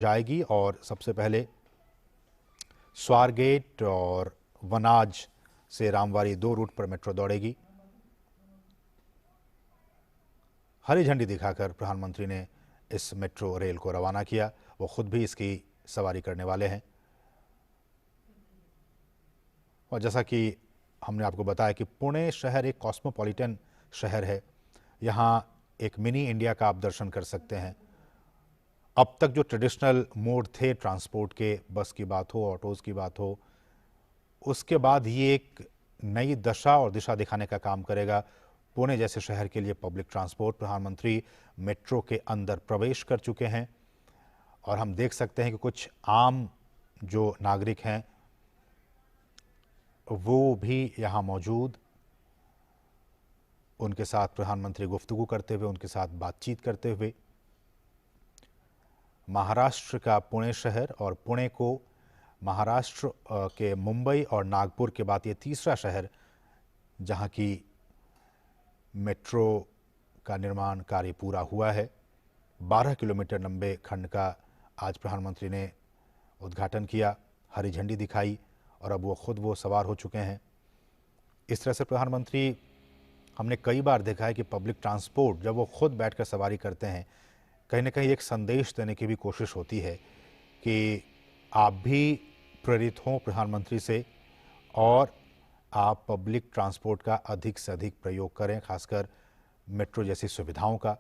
जाएगी और सबसे पहले स्वारगेट और वनाज से रामवारी 2 रूट पर मेट्रो दौड़ेगी। हरी झंडी दिखाकर प्रधानमंत्री ने इस मेट्रो रेल को रवाना किया। वो खुद भी इसकी सवारी करने वाले हैं। और जैसा कि हमने आपको बताया कि पुणे शहर एक कॉस्मोपॉलिटन शहर है। यहाँ एक मिनी इंडिया का आप दर्शन कर सकते हैं। अब तक जो ट्रेडिशनल मोड थे ट्रांसपोर्ट के, बस की बात हो, ऑटोज़ की बात हो, उसके बाद ये एक नई दशा और दिशा दिखाने का काम करेगा पुणे जैसे शहर के लिए पब्लिक ट्रांसपोर्ट। प्रधानमंत्री मेट्रो के अंदर प्रवेश कर चुके हैं और हम देख सकते हैं कि कुछ आम जो नागरिक हैं वो भी यहाँ मौजूद, उनके साथ प्रधानमंत्री गुफ्तगू करते हुए, उनके साथ बातचीत करते हुए। महाराष्ट्र का पुणे शहर और पुणे को महाराष्ट्र के मुंबई और नागपुर के बाद ये तीसरा शहर जहाँ की मेट्रो का निर्माण कार्य पूरा हुआ है। 12 किलोमीटर लंबे खंड का आज प्रधानमंत्री ने उद्घाटन किया, हरी झंडी दिखाई और अब वो सवार हो चुके हैं। इस तरह से प्रधानमंत्री, हमने कई बार देखा है कि पब्लिक ट्रांसपोर्ट जब वो खुद बैठकर सवारी करते हैं, कहीं ना कहीं एक संदेश देने की भी कोशिश होती है कि आप भी प्रेरित हों प्रधानमंत्री से और आप पब्लिक ट्रांसपोर्ट का अधिक से अधिक प्रयोग करें, खासकर मेट्रो जैसी सुविधाओं का।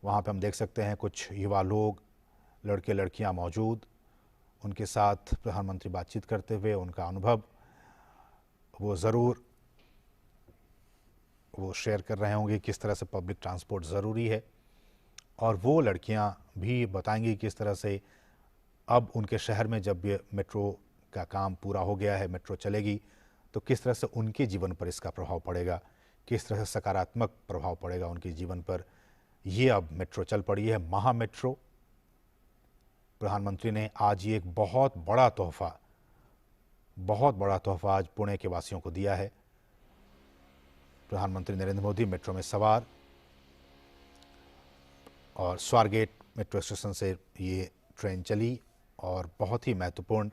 वहाँ पे हम देख सकते हैं कुछ युवा लोग, लड़के लड़कियाँ मौजूद, उनके साथ प्रधानमंत्री बातचीत करते हुए उनका अनुभव वो ज़रूर शेयर कर रहे होंगे, किस तरह से पब्लिक ट्रांसपोर्ट ज़रूरी है। और वो लड़कियां भी बताएंगी किस तरह से अब उनके शहर में जब ये मेट्रो का काम पूरा हो गया है, मेट्रो चलेगी, तो किस तरह से उनके जीवन पर इसका प्रभाव पड़ेगा, किस तरह से सकारात्मक प्रभाव पड़ेगा उनके जीवन पर। ये अब मेट्रो चल पड़ी है, महा मेट्रो। प्रधानमंत्री ने आज ये एक बहुत बड़ा तोहफा आज पुणे के वासियों को दिया है। प्रधानमंत्री नरेंद्र मोदी मेट्रो में सवार और स्वारगेट मेट्रो स्टेशन से ये ट्रेन चली और बहुत ही महत्वपूर्ण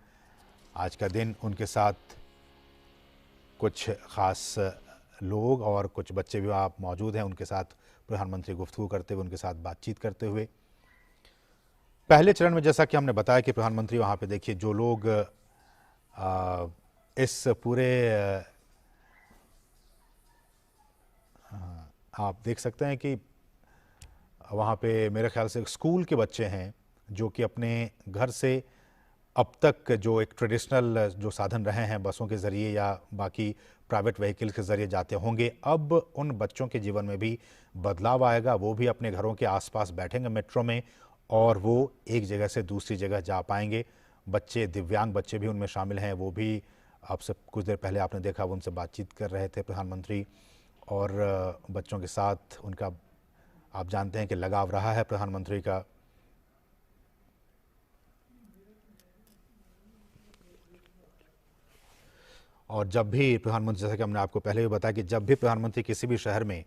आज का दिन। उनके साथ कुछ ख़ास लोग और कुछ बच्चे भी आप मौजूद हैं, उनके साथ प्रधानमंत्री गुफ्तगू करते हुए, उनके साथ बातचीत करते हुए। पहले चरण में जैसा कि हमने बताया कि प्रधानमंत्री वहाँ पे देखिए जो लोग इस पूरे आप देख सकते हैं कि वहाँ पे मेरे ख्याल से स्कूल के बच्चे हैं जो कि अपने घर से अब तक जो एक ट्रेडिशनल जो साधन रहे हैं बसों के ज़रिए या बाकी प्राइवेट व्हीकल के ज़रिए जाते होंगे, अब उन बच्चों के जीवन में भी बदलाव आएगा। वो भी अपने घरों के आसपास बैठेंगे मेट्रो में और वो एक जगह से दूसरी जगह जा पाएंगे। बच्चे, दिव्यांग बच्चे भी उनमें शामिल हैं। वो भी आपसे कुछ देर पहले आपने देखा, वो उनसे बातचीत कर रहे थे प्रधानमंत्री और बच्चों के साथ उनका आप जानते हैं कि लगाव रहा है प्रधानमंत्री का। और जब भी प्रधानमंत्री, जैसा कि हमने आपको पहले भी बताया कि जब भी प्रधानमंत्री किसी भी शहर में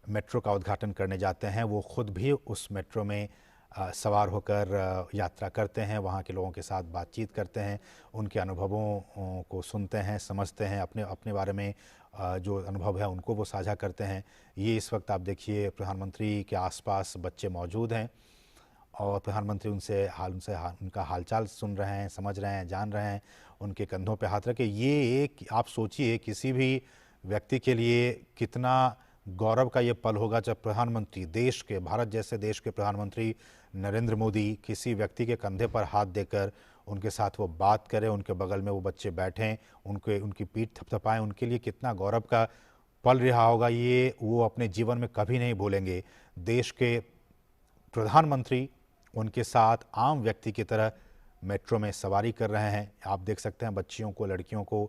मेट्रो का उद्घाटन करने जाते हैं, वो खुद भी उस मेट्रो में सवार होकर यात्रा करते हैं, वहाँ के लोगों के साथ बातचीत करते हैं, उनके अनुभवों को सुनते हैं, समझते हैं, अपने अपने बारे में जो अनुभव है उनको वो साझा करते हैं। ये इस वक्त आप देखिए प्रधानमंत्री के आसपास बच्चे मौजूद हैं और प्रधानमंत्री उनका हालचाल सुन रहे हैं, समझ रहे हैं, जान रहे हैं, उनके कंधों पे हाथ रखे। ये एक, आप सोचिए किसी भी व्यक्ति के लिए कितना गौरव का ये पल होगा जब प्रधानमंत्री, देश के, भारत जैसे देश के प्रधानमंत्री नरेंद्र मोदी किसी व्यक्ति के कंधे पर हाथ देकर उनके साथ वो बात करें, उनके बगल में वो बच्चे बैठें, उनकी पीठ थपथपाएं। उनके लिए कितना गौरव का पल रहा होगा, ये वो अपने जीवन में कभी नहीं भूलेंगे। देश के प्रधानमंत्री उनके साथ आम व्यक्ति की तरह मेट्रो में सवारी कर रहे हैं। आप देख सकते हैं बच्चियों को, लड़कियों को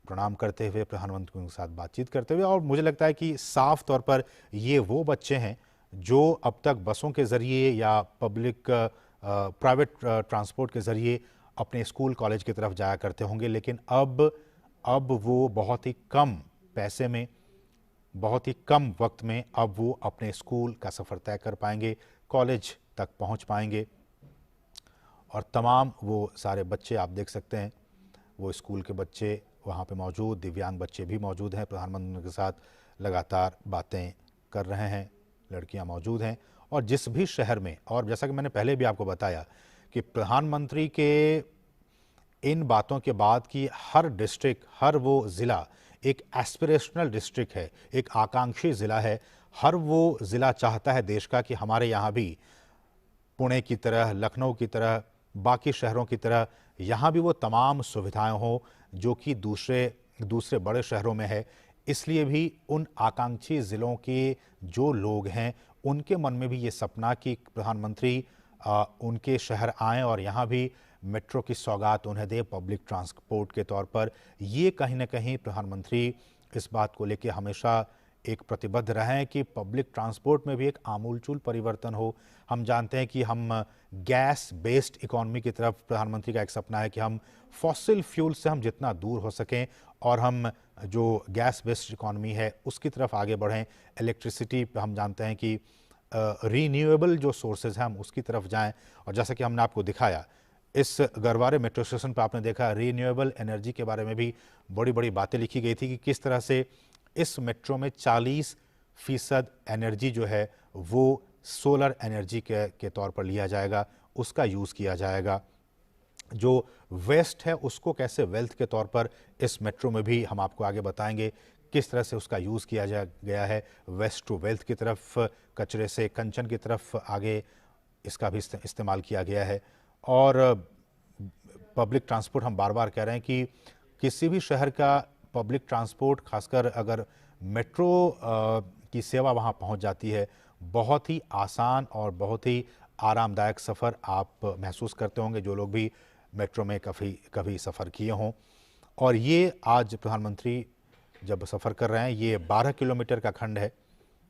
प्रणाम करते हुए, प्रधानमंत्री के साथ बातचीत करते हुए। और मुझे लगता है कि साफ तौर पर ये वो बच्चे हैं जो अब तक बसों के ज़रिए या पब्लिक प्राइवेट ट्रांसपोर्ट के ज़रिए अपने स्कूल कॉलेज की तरफ जाया करते होंगे, लेकिन अब वो बहुत ही कम पैसे में, बहुत ही कम वक्त में अब वो अपने स्कूल का सफ़र तय कर पाएंगे, कॉलेज तक पहुंच पाएंगे। और तमाम वो सारे बच्चे आप देख सकते हैं, वो स्कूल के बच्चे वहाँ पे मौजूद, दिव्यांग बच्चे भी मौजूद हैं, प्रधानमंत्री के साथ लगातार बातें कर रहे हैं, लड़कियाँ मौजूद हैं। और जिस भी शहर में, और जैसा कि मैंने पहले भी आपको बताया कि प्रधानमंत्री के इन बातों के बाद कि हर डिस्ट्रिक्ट, हर वो ज़िला एक एस्पिरेशनल डिस्ट्रिक्ट है, एक आकांक्षी ज़िला है। हर वो ज़िला चाहता है देश का कि हमारे यहाँ भी पुणे की तरह, लखनऊ की तरह, बाकी शहरों की तरह यहाँ भी वो तमाम सुविधाएं हों जो कि दूसरे दूसरे बड़े शहरों में है। इसलिए भी उन आकांक्षी ज़िलों के जो लोग हैं, उनके मन में भी ये सपना कि प्रधानमंत्री उनके शहर आएँ और यहाँ भी मेट्रो की सौगात उन्हें दे पब्लिक ट्रांसपोर्ट के तौर पर। ये कहीं न कहीं प्रधानमंत्री इस बात को लेके हमेशा एक प्रतिबद्ध रहे हैं कि पब्लिक ट्रांसपोर्ट में भी एक आमूलचूल परिवर्तन हो। हम जानते हैं कि हम गैस बेस्ड इकोनॉमी की तरफ, प्रधानमंत्री का एक सपना है कि हम फॉसिल फ्यूल से हम जितना दूर हो सकें और हम जो गैस बेस्ड इकोनॉमी है उसकी तरफ आगे बढ़ें। इलेक्ट्रिसिटी हम जानते हैं कि रीन्यूएबल जो सोर्सेज हैं हम उसकी तरफ जाएं। और जैसा कि हमने आपको दिखाया इस गरवारे मेट्रो स्टेशन पर, आपने देखा रीन्यूएबल एनर्जी के बारे में भी बड़ी बड़ी बातें लिखी गई थी कि किस तरह से इस मेट्रो में 40% एनर्जी जो है वो सोलर एनर्जी के तौर पर लिया जाएगा, उसका यूज़ किया जाएगा। जो वेस्ट है उसको कैसे वेल्थ के तौर पर इस मेट्रो में भी हम आपको आगे बताएंगे किस तरह से उसका यूज़ किया गया है। वेस्ट टू वेल्थ की तरफ, कचरे से कंचन की तरफ आगे इसका भी इस्तेमाल किया गया है। और पब्लिक ट्रांसपोर्ट, हम बार बार कह रहे हैं कि किसी भी शहर का पब्लिक ट्रांसपोर्ट, खासकर अगर मेट्रो की सेवा वहाँ पहुँच जाती है, बहुत ही आसान और बहुत ही आरामदायक सफ़र आप महसूस करते होंगे जो लोग भी मेट्रो में कभी सफ़र किए हों। और ये आज प्रधानमंत्री जब सफ़र कर रहे हैं, ये 12 किलोमीटर का खंड है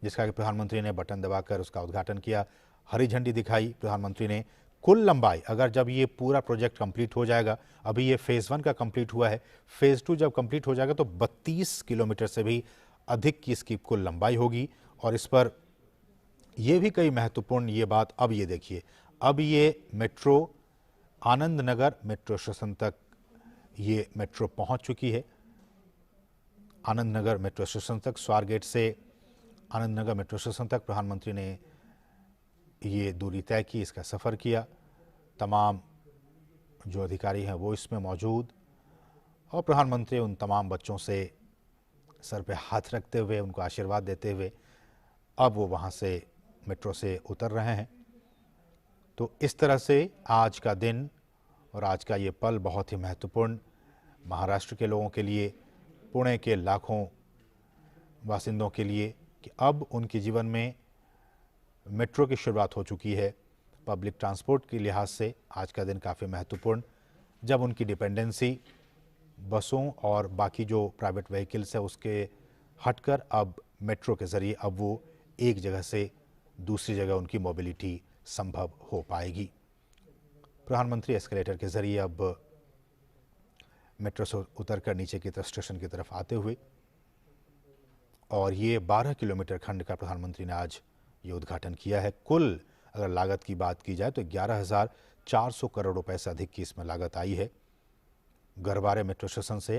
जिसका कि प्रधानमंत्री ने बटन दबाकर उसका उद्घाटन किया, हरी झंडी दिखाई प्रधानमंत्री ने। कुल लंबाई, अगर जब ये पूरा प्रोजेक्ट कंप्लीट हो जाएगा, अभी ये फेज़ 1 का कंप्लीट हुआ है, फेज़ 2 जब कंप्लीट हो जाएगा तो 32 किलोमीटर से भी अधिक की इसकी कुल लंबाई होगी। और इस पर ये भी कई महत्वपूर्ण ये बात, अब ये देखिए, अब ये metro Anand Nagar metro station तक ये मेट्रो पहुंच चुकी है। आनंद नगर मेट्रो स्टेशन तक, स्वारगेट से आनंद नगर मेट्रो स्टेशन तक प्रधानमंत्री ने ये दूरी तय की, इसका सफ़र किया। तमाम जो अधिकारी हैं वो इसमें मौजूद, और प्रधानमंत्री उन तमाम बच्चों से सर पे हाथ रखते हुए, उनको आशीर्वाद देते हुए अब वो वहाँ से मेट्रो से उतर रहे हैं। तो इस तरह से आज का दिन और आज का ये पल बहुत ही महत्वपूर्ण महाराष्ट्र के लोगों के लिए, पुणे के लाखों बासिंदों के लिए, कि अब उनके जीवन में मेट्रो की शुरुआत हो चुकी है। पब्लिक ट्रांसपोर्ट के लिहाज से आज का दिन काफ़ी महत्वपूर्ण, जब उनकी डिपेंडेंसी बसों और बाकी जो प्राइवेट व्हीकल्स है उसके हटकर अब मेट्रो के ज़रिए अब वो एक जगह से दूसरी जगह उनकी मोबिलिटी संभव हो पाएगी। प्रधानमंत्री एस्केलेटर के ज़रिए अब मेट्रो से उतरकर नीचे की तरफ, स्टेशन की तरफ आते हुए, और ये 12 किलोमीटर खंड का प्रधानमंत्री ने आज ये उद्घाटन किया है। कुल अगर लागत की बात की जाए तो 11,400 करोड़ रुपए से अधिक की इसमें लागत आई है। गरवारे मेट्रो स्टेशन से